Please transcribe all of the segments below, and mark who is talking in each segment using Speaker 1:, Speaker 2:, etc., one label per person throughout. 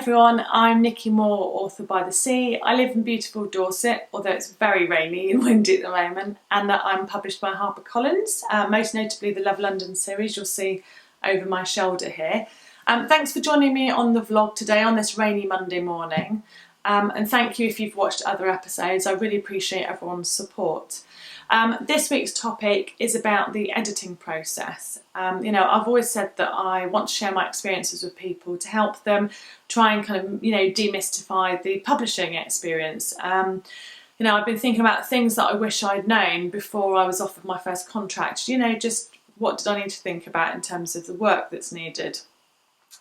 Speaker 1: everyone, I'm Nikki Moore, author by the sea. I live in beautiful Dorset, although it's very rainy and windy at the moment, and that I'm published by HarperCollins, most notably the Love London series you'll see over my shoulder here. Thanks for joining me on the vlog today on this rainy Monday morning, and thank you if you've watched other episodes. I really appreciate everyone's support. This week's topic is about the editing process. I've always said that I want to share my experiences with people to help them try and kind of, demystify the publishing experience. I've been thinking about things that I wish I'd known before I was offered my first contract. Just what did I need to think about in terms of the work that's needed,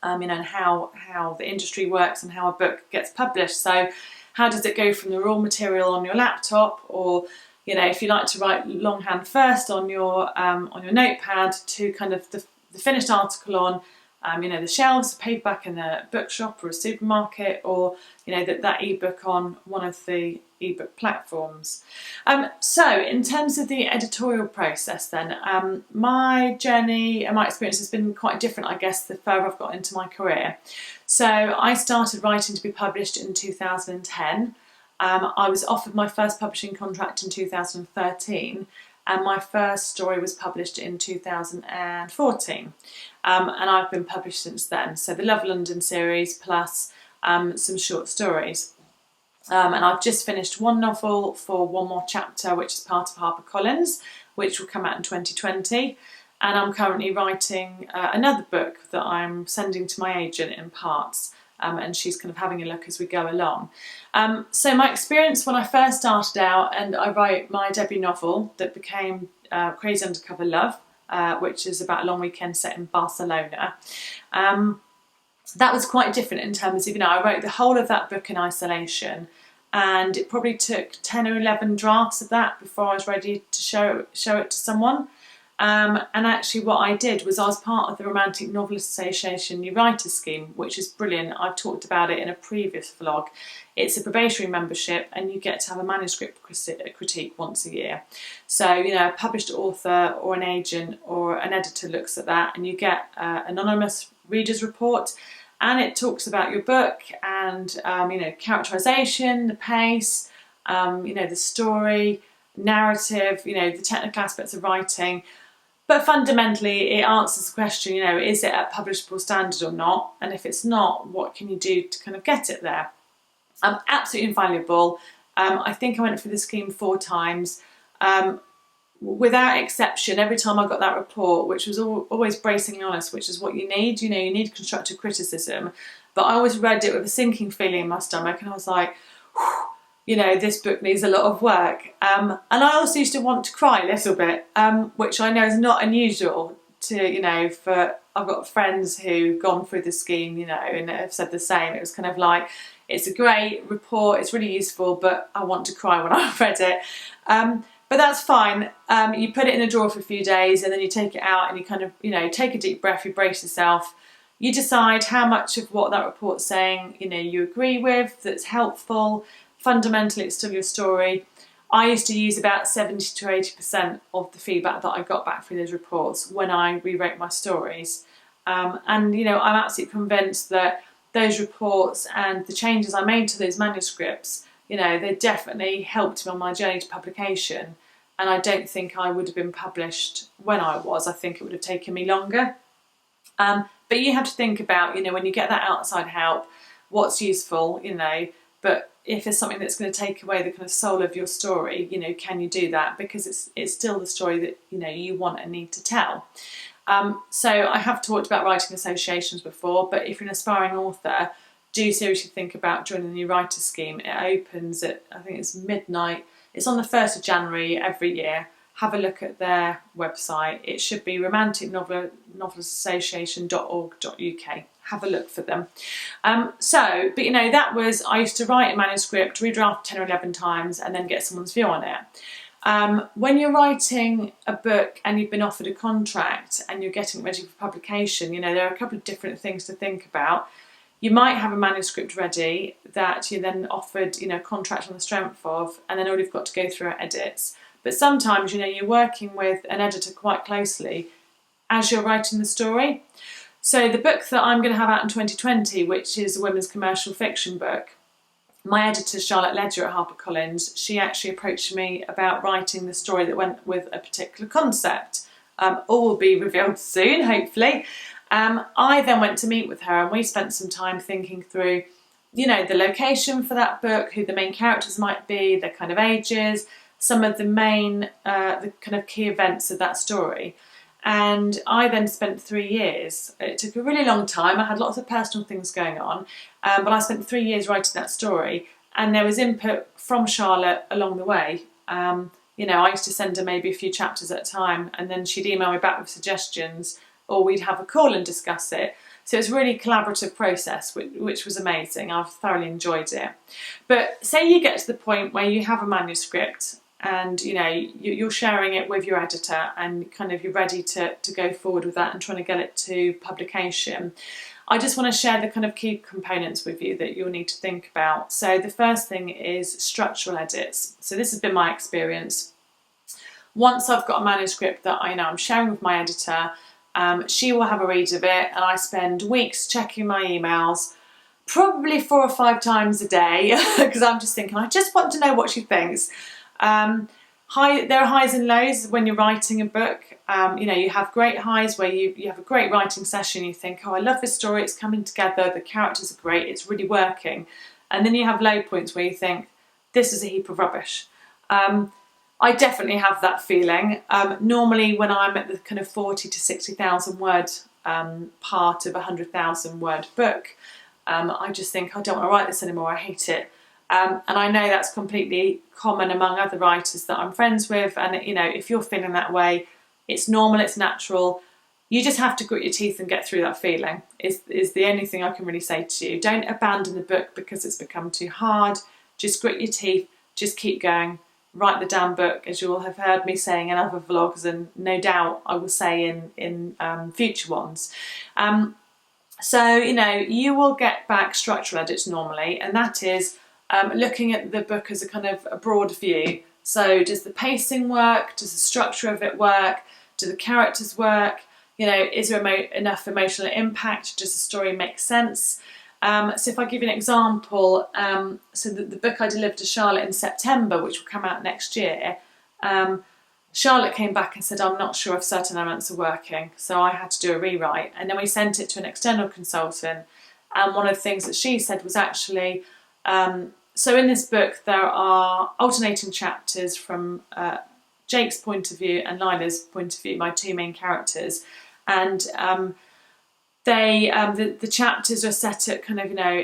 Speaker 1: and how the industry works and how a book gets published. So how does it go from the raw material on your laptop, or if you like to write longhand first on your notepad, to kind of the finished article on the shelves, a paperback in a bookshop or a supermarket, or that ebook on one of the ebook platforms. So in terms of the editorial process then, my journey and my experience has been quite different, I guess, the further I've got into my career. So I started writing to be published in 2010. I was offered my first publishing contract in 2013, and my first story was published in 2014, and I've been published since then. So the Love London series plus some short stories. And I've just finished one novel for one more chapter, which is part of HarperCollins, which will come out in 2020. And I'm currently writing another book that I'm sending to my agent in parts. And she's kind of having a look as we go along. So my experience when I first started out, and I wrote my debut novel that became Crazy Undercover Love, which is about a long weekend set in Barcelona. That was quite different in terms of, I wrote the whole of that book in isolation, and it probably took 10 or 11 drafts of that before I was ready to show it to someone. And actually what I did was I was part of the Romantic Novelist Association New Writer Scheme, which is brilliant. I've talked about it in a previous vlog. It's a probationary membership, and you get to have a manuscript critique once a year. So, a published author or an agent or an editor looks at that, and you get an anonymous reader's report, and it talks about your book and, characterisation, the pace, the story, narrative, the technical aspects of writing. But fundamentally, it answers the question, is it at publishable standard or not? And if it's not, what can you do to kind of get it there? Absolutely invaluable. I think I went through the scheme 4 times. Without exception, every time I got that report, which was always bracingly honest, which is what you need. You need constructive criticism. But I always read it with a sinking feeling in my stomach, and I was like, this book needs a lot of work. And I also used to want to cry a little bit, which I know is not unusual to, I've got friends who've gone through the scheme, and have said the same. It was kind of like, it's a great report, it's really useful, but I want to cry when I've read it. But that's fine. You put it in a drawer for a few days, and then you take it out and you kind of, take a deep breath, you brace yourself. You decide how much of what that report's saying, you agree with, that's helpful. Fundamentally, it's still your story. I used to use about 70 to 80% of the feedback that I got back through those reports when I rewrote my stories. I'm absolutely convinced that those reports and the changes I made to those manuscripts, they definitely helped me on my journey to publication. And I don't think I would have been published when I was. I think it would have taken me longer. But you have to think about, when you get that outside help, what's useful, but if it's something that's going to take away the kind of soul of your story, can you do that? Because it's still the story that, you want and need to tell. So I have talked about writing associations before, but if you're an aspiring author, do seriously think about joining the New Writer Scheme. It opens at, I think it's midnight. It's on the 1st of January every year. Have a look at their website. It should be romanticnovelistassociation.org.uk. Have a look for them. That was, I used to write a manuscript, redraft 10 or 11 times, and then get someone's view on it. When you're writing a book and you've been offered a contract and you're getting ready for publication, there are a couple of different things to think about. You might have a manuscript ready that you're then offered, a contract on the strength of, and then all you've got to go through are edits. But sometimes, you're working with an editor quite closely as you're writing the story. So the book that I'm going to have out in 2020, which is a women's commercial fiction book, my editor, Charlotte Ledger at HarperCollins, she actually approached me about writing the story that went with a particular concept. All will be revealed soon, hopefully. I then went to meet with her and we spent some time thinking through, you know, the location for that book, who the main characters might be, their kind of ages, some of the main, the kind of key events of that story. And I then spent 3 years. It took a really long time. I had lots of personal things going on, but I spent 3 years writing that story, and there was input from Charlotte along the way. You know, I used to send her maybe a few chapters at a time, and then she'd email me back with suggestions, or we'd have a call and discuss it. So it was a really collaborative process, which was amazing. I've thoroughly enjoyed it. But say you get to the point where you have a manuscript and, you know, you're sharing it with your editor and kind of you're ready to go forward with that and trying to get it to publication. I just want to share the kind of key components with you that you'll need to think about. So the first thing is structural edits. So this has been my experience. Once I've got a manuscript that I know I'm sharing with my editor, she will have a read of it, and I spend weeks checking my emails, probably 4 or 5 times a day, because I'm just thinking, I just want to know what she thinks. There are highs and lows when you're writing a book. You know, you have great highs where you have a great writing session, you think, oh, I love this story, it's coming together, the characters are great, it's really working. And then you have low points where you think, this is a heap of rubbish. I definitely have that feeling. Normally when I'm at the kind of 40 to 60,000 word part of a 100,000 word book, I just think, I don't want to write this anymore, I hate it. And I know that's completely common among other writers that I'm friends with, and you know, if you're feeling that way, it's normal, it's natural. You just have to grit your teeth and get through that feeling, is the only thing I can really say to you. Don't abandon the book because it's become too hard. Just grit your teeth, just keep going. Write the damn book, as you will have heard me saying in other vlogs, and no doubt I will say in future ones. So, you know, you will get back structural edits normally, and that is looking at the book as a kind of a broad view. So does the pacing work? Does the structure of it work? Do the characters work? You know, is there enough emotional impact? Does the story make sense? So if I give you an example, so the book I delivered to Charlotte in September, which will come out next year, Charlotte came back and said, I'm not sure if certain elements are working, so I had to do a rewrite. And then we sent it to an external consultant, and one of the things that she said was actually, so in this book there are alternating chapters from Jake's point of view and Lila's point of view, my 2 main characters, and the chapters are set at kind of, you know,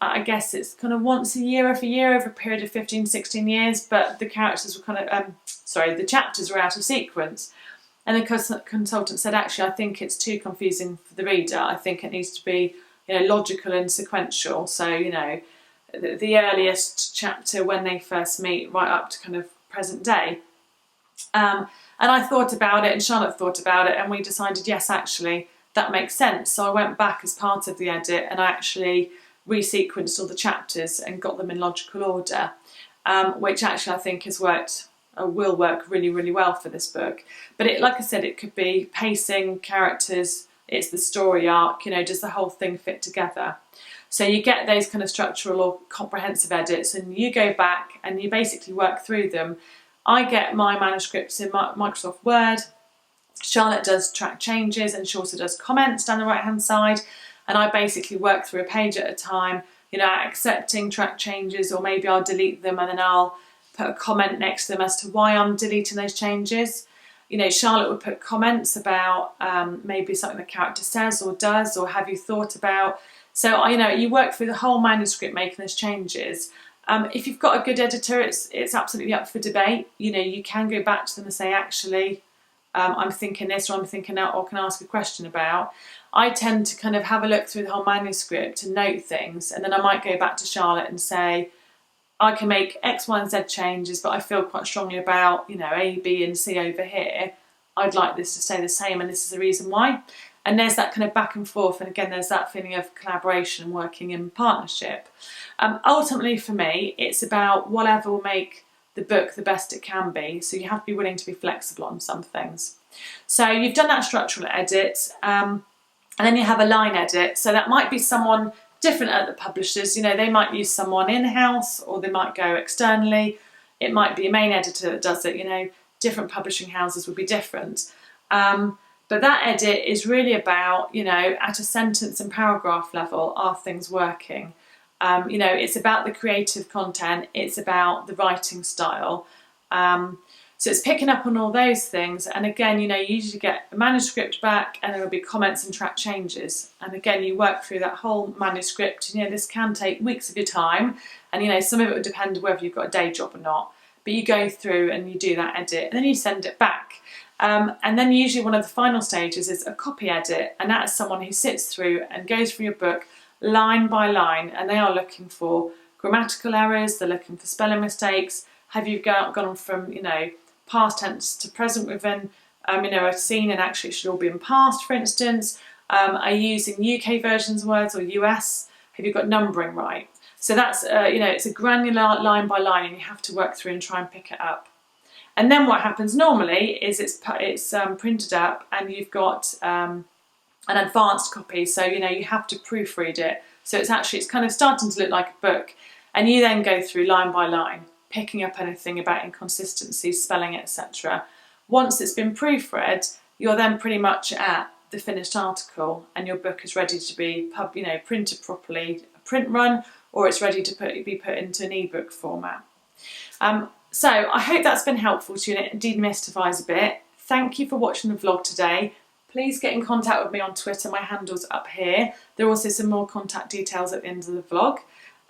Speaker 1: I guess it's kind of once a year over a period of 15, 16 years, but the characters were kind of, the chapters were out of sequence. And the consultant said, actually, I think it's too confusing for the reader. I think it needs to be, you know, logical and sequential. So, you know, the earliest chapter when they first meet right up to kind of present day. And I thought about it and Charlotte thought about it, and we decided, yes, actually, that makes sense. So I went back as part of the edit and I actually resequenced all the chapters and got them in logical order, which actually I think has worked, will work really, really well for this book. But it, like I said, it could be pacing, characters, it's the story arc, you know, does the whole thing fit together? So you get those kind of structural or comprehensive edits and you go back and you basically work through them. I get my manuscripts in Microsoft Word. Charlotte does track changes and she also does comments down the right hand side, and I basically work through a page at a time, you know, accepting track changes, or maybe I'll delete them and then I'll put a comment next to them as to why I'm deleting those changes. You know, Charlotte would put comments about maybe something the character says or does, or have you thought about. So, you know, you work through the whole manuscript making those changes. If you've got a good editor, it's absolutely up for debate. You know, you can go back to them and say, actually, I'm thinking this, or I'm thinking that, or can I ask a question about. I tend to kind of have a look through the whole manuscript and note things, and then I might go back to Charlotte and say, I can make X, Y, and Z changes, but I feel quite strongly about, you know, A, B, and C over here. I'd like this to stay the same, and this is the reason why. And there's that kind of back and forth, and again, there's that feeling of collaboration, working in partnership. Ultimately, for me, it's about whatever will make the book the best it can be, so you have to be willing to be flexible on some things. So you've done that structural edit. And then you have a line edit. So that might be someone different at the publishers. You know, they might use someone in-house, or they might go externally. It might be a main editor that does it. You know, different publishing houses would be different. But that edit is really about, you know, at a sentence and paragraph level, are things working? You know, it's about the creative content, it's about the writing style. So it's picking up on all those things. And again, you know, you usually get a manuscript back and there will be comments and track changes. And again, you work through that whole manuscript. You know, this can take weeks of your time. And, you know, some of it would depend whether you've got a day job or not. But you go through and you do that edit and then you send it back. And then usually one of the final stages is a copy edit. And that's someone who sits through and goes through your book line by line. And they are looking for grammatical errors. They're looking for spelling mistakes. Have you gone from, you know, past tense to present within, you know, a scene, and actually it should all be in past, for instance. Are you using UK versions words or US? Have you got numbering right? So that's, you know, it's a granular line by line, and you have to work through and try and pick it up. And then what happens normally is it's printed up, and you've got an advanced copy. So, you know, you have to proofread it. So it's kind of starting to look like a book, and you then go through line by line, picking up anything about inconsistencies, spelling, etc. Once it's been proofread, you're then pretty much at the finished article, and your book is ready to be printed properly, a print run, or it's ready to be put into an ebook format. So I hope that's been helpful to you, and it demystifies a bit. Thank you for watching the vlog today. Please get in contact with me on Twitter. My handle's up here. There are also some more contact details at the end of the vlog.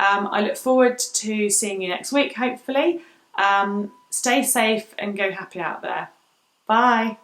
Speaker 1: I look forward to seeing you next week, hopefully. Stay safe and go happy out there. Bye.